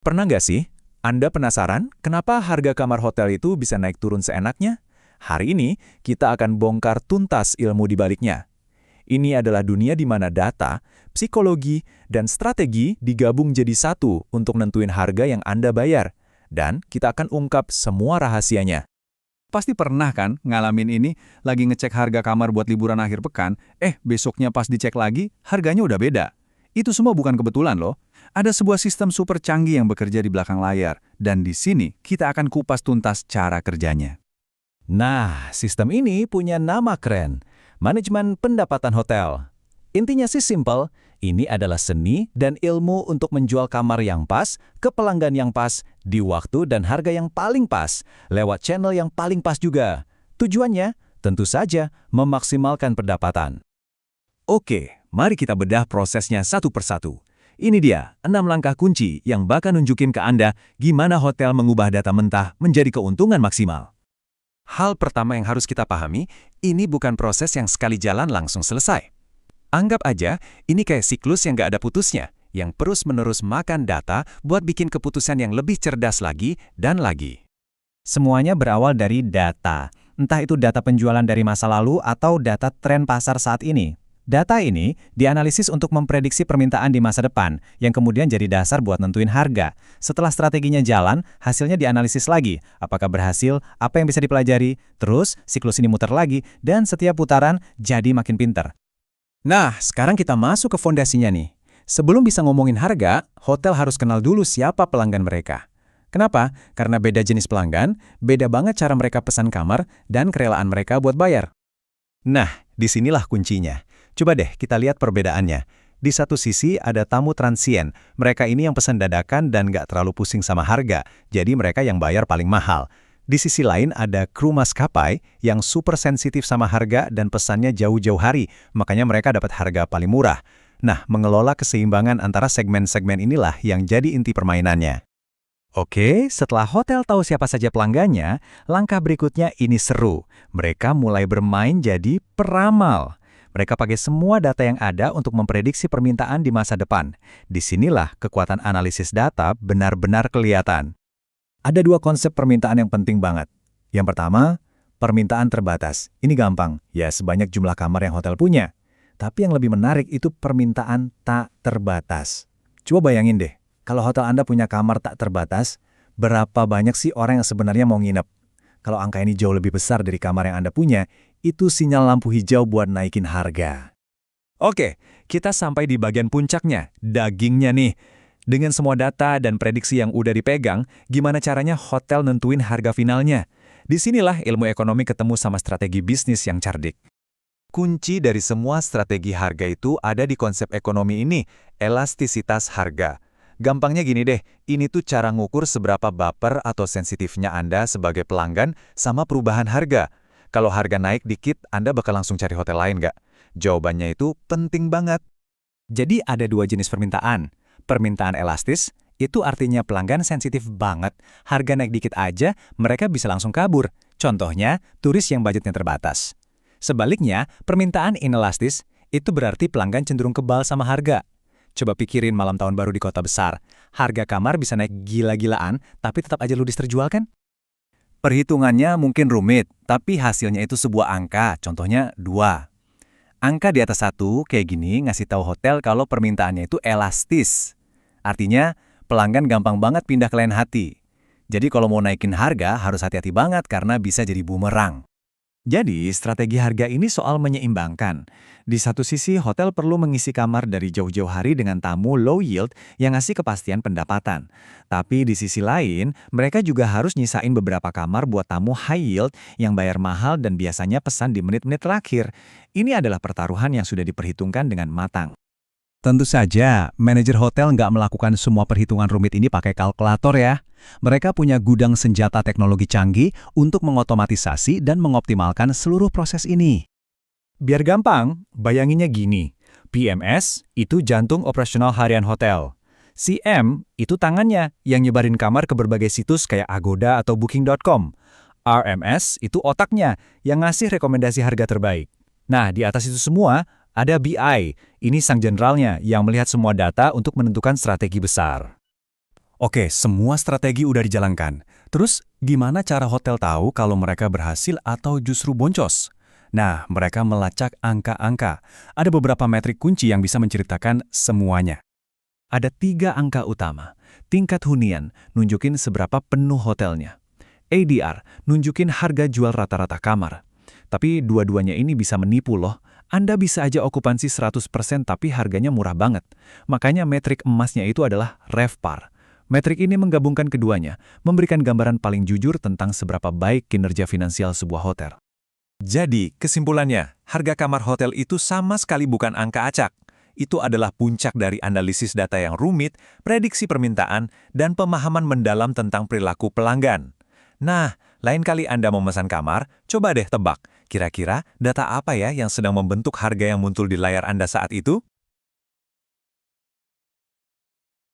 Pernah nggak sih? Anda penasaran kenapa harga kamar hotel itu bisa naik turun seenaknya? Hari ini, kita akan bongkar tuntas ilmu di baliknya. Ini adalah dunia di mana data, psikologi, dan strategi digabung jadi satu untuk nentuin harga yang Anda bayar. Dan kita akan ungkap semua rahasianya. Pasti pernah kan ngalamin ini, lagi ngecek harga kamar buat liburan akhir pekan, besoknya pas dicek lagi, harganya udah beda. Itu semua bukan kebetulan loh. Ada sebuah sistem super canggih yang bekerja di belakang layar, dan di sini kita akan kupas tuntas cara kerjanya. Nah, sistem ini punya nama keren, manajemen pendapatan hotel. Intinya sih simple, ini adalah seni dan ilmu untuk menjual kamar yang pas ke pelanggan yang pas, di waktu dan harga yang paling pas, lewat channel yang paling pas juga. Tujuannya, tentu saja, memaksimalkan pendapatan. Oke, mari kita bedah prosesnya satu persatu. Ini dia, 6 langkah kunci yang bakal nunjukin ke Anda gimana hotel mengubah data mentah menjadi keuntungan maksimal. Hal pertama yang harus kita pahami, ini bukan proses yang sekali jalan langsung selesai. Anggap aja, ini kayak siklus yang gak ada putusnya, yang terus-menerus makan data buat bikin keputusan yang lebih cerdas lagi dan lagi. Semuanya berawal dari data, entah itu data penjualan dari masa lalu atau data tren pasar saat ini. Data ini dianalisis untuk memprediksi permintaan di masa depan, yang kemudian jadi dasar buat nentuin harga. Setelah strateginya jalan, hasilnya dianalisis lagi, apakah berhasil, apa yang bisa dipelajari, terus siklus ini muter lagi, dan setiap putaran jadi makin pinter. Nah, sekarang kita masuk ke fondasinya nih. Sebelum bisa ngomongin harga, hotel harus kenal dulu siapa pelanggan mereka. Kenapa? Karena beda jenis pelanggan, beda banget cara mereka pesan kamar, dan kerelaan mereka buat bayar. Nah, disinilah kuncinya. Coba deh kita lihat perbedaannya. Di satu sisi ada tamu transien. Mereka ini yang pesan dadakan dan nggak terlalu pusing sama harga, jadi mereka yang bayar paling mahal. Di sisi lain ada kru maskapai yang super sensitif sama harga dan pesannya jauh-jauh hari, makanya mereka dapat harga paling murah. Nah, mengelola keseimbangan antara segmen-segmen inilah yang jadi inti permainannya. Oke, setelah hotel tahu siapa saja pelanggannya, langkah berikutnya ini seru. Mereka mulai bermain jadi peramal. Mereka pakai semua data yang ada untuk memprediksi permintaan di masa depan. Disinilah kekuatan analisis data benar-benar kelihatan. Ada dua konsep permintaan yang penting banget. Yang pertama, permintaan terbatas. Ini gampang, ya sebanyak jumlah kamar yang hotel punya. Tapi yang lebih menarik itu permintaan tak terbatas. Coba bayangin deh, kalau hotel Anda punya kamar tak terbatas, berapa banyak sih orang yang sebenarnya mau nginep? Kalau angka ini jauh lebih besar dari kamar yang Anda punya, itu sinyal lampu hijau buat naikin harga. Oke, kita sampai di bagian puncaknya, dagingnya nih. Dengan semua data dan prediksi yang udah dipegang, gimana caranya hotel nentuin harga finalnya? Disinilah ilmu ekonomi ketemu sama strategi bisnis yang cerdik. Kunci dari semua strategi harga itu ada di konsep ekonomi ini, elastisitas harga. Gampangnya gini deh, ini tuh cara ngukur seberapa baper atau sensitifnya Anda sebagai pelanggan sama perubahan harga. Kalau harga naik dikit, Anda bakal langsung cari hotel lain nggak? Jawabannya itu penting banget. Jadi ada dua jenis permintaan. Permintaan elastis, itu artinya pelanggan sensitif banget. Harga naik dikit aja, mereka bisa langsung kabur. Contohnya, turis yang budgetnya terbatas. Sebaliknya, permintaan inelastis, itu berarti pelanggan cenderung kebal sama harga. Coba pikirin malam tahun baru di kota besar. Harga kamar bisa naik gila-gilaan, tapi tetap aja ludes terjual kan? Perhitungannya mungkin rumit, tapi hasilnya itu sebuah angka, contohnya 2. Angka di atas 1 kayak gini ngasih tahu hotel kalau permintaannya itu elastis. Artinya, pelanggan gampang banget pindah ke lain hati. Jadi kalau mau naikin harga harus hati-hati banget karena bisa jadi bumerang. Jadi, strategi harga ini soal menyeimbangkan. Di satu sisi, hotel perlu mengisi kamar dari jauh-jauh hari dengan tamu low yield yang ngasih kepastian pendapatan. Tapi di sisi lain, mereka juga harus nyisain beberapa kamar buat tamu high yield yang bayar mahal dan biasanya pesan di menit-menit terakhir. Ini adalah pertaruhan yang sudah diperhitungkan dengan matang. Tentu saja, manajer hotel nggak melakukan semua perhitungan rumit ini pakai kalkulator ya. Mereka punya gudang senjata teknologi canggih untuk mengotomatisasi dan mengoptimalkan seluruh proses ini. Biar gampang, bayanginnya gini. PMS itu jantung operasional harian hotel. CM itu tangannya yang nyebarin kamar ke berbagai situs kayak Agoda atau Booking.com. RMS itu otaknya yang ngasih rekomendasi harga terbaik. Nah, di atas itu semua, ada BI, ini sang jenderalnya yang melihat semua data untuk menentukan strategi besar. Oke, semua strategi udah dijalankan. Terus, gimana cara hotel tahu kalau mereka berhasil atau justru boncos? Nah, mereka melacak angka-angka. Ada beberapa metrik kunci yang bisa menceritakan semuanya. Ada 3 angka utama. Tingkat hunian, nunjukin seberapa penuh hotelnya. ADR, nunjukin harga jual rata-rata kamar. Tapi dua-duanya ini bisa menipu loh. Anda bisa aja okupansi 100% tapi harganya murah banget. Makanya metrik emasnya itu adalah RevPAR. Metrik ini menggabungkan keduanya, memberikan gambaran paling jujur tentang seberapa baik kinerja finansial sebuah hotel. Jadi, kesimpulannya, harga kamar hotel itu sama sekali bukan angka acak. Itu adalah puncak dari analisis data yang rumit, prediksi permintaan, dan pemahaman mendalam tentang perilaku pelanggan. Nah, lain kali Anda memesan kamar, coba deh tebak, kira-kira data apa ya yang sedang membentuk harga yang muncul di layar Anda saat itu?